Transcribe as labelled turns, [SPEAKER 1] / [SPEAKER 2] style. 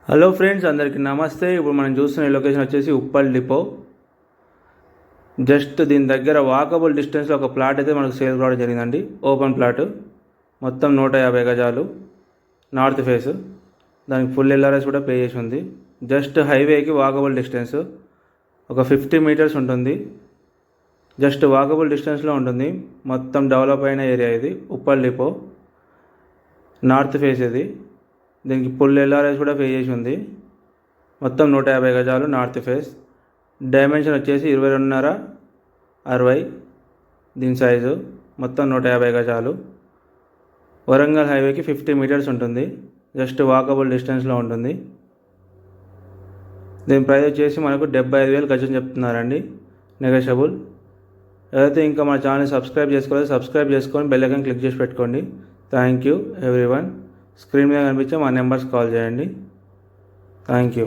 [SPEAKER 1] Hello friends, అందరికీ నమస్తే. ఇప్పుడు మనం చూస్తున్న లొకేషన్ వచ్చేసి ఉప్పల్ డిపో. జస్ట్ దీని దగ్గర వాకబుల్ డిస్టెన్స్లో ఒక ప్లాట్ అయితే మనకు సేల్ కావడం జరిగిందండి. ఓపెన్ ప్లాట్, మొత్తం 150 గజాలు, నార్త్ ఫేస్. దానికి ఫుల్ ఎల్ఆర్ఎస్ కూడా పే చేసి ఉంది. జస్ట్ హైవేకి వాకబుల్ డిస్టెన్స్ ఒక 50 మీటర్స్ ఉంటుంది. జస్ట్ వాకబుల్ డిస్టెన్స్లో ఉంటుంది. మొత్తం డెవలప్ అయిన ఏరియా ఇది. ఉప్పల్ డిపో, నార్త్ ఫేస్ ఇది. దీనికి ఫుల్ ఎల్ఆర్ఎస్ కూడా పే చేసి ఉంది. మొత్తం 150 గజాలు, నార్త్ ఫేస్. డైమెన్షన్ వచ్చేసి 22.5x60. దీని సైజు మొత్తం 150 గజాలు. వరంగల్ హైవేకి 50 మీటర్స్ ఉంటుంది. జస్ట్ వాకబుల్ డిస్టెన్స్లో ఉంటుంది. దీని ప్రైస్ వచ్చేసి మనకు 75,000 గజం చెప్తున్నారండి. నెగోషియబుల్. ఏదైతే ఇంకా మన ఛానల్ సబ్స్క్రైబ్ చేసుకోలేదు, సబ్స్క్రైబ్ చేసుకొని బెల్ ఐకాన్ క్లిక్ చేసి పెట్టుకోండి. Thank you everyone. స్క్రీన్ మీద కనిపించే మా నెంబర్స్ కాల్ చేయండి. Thank you.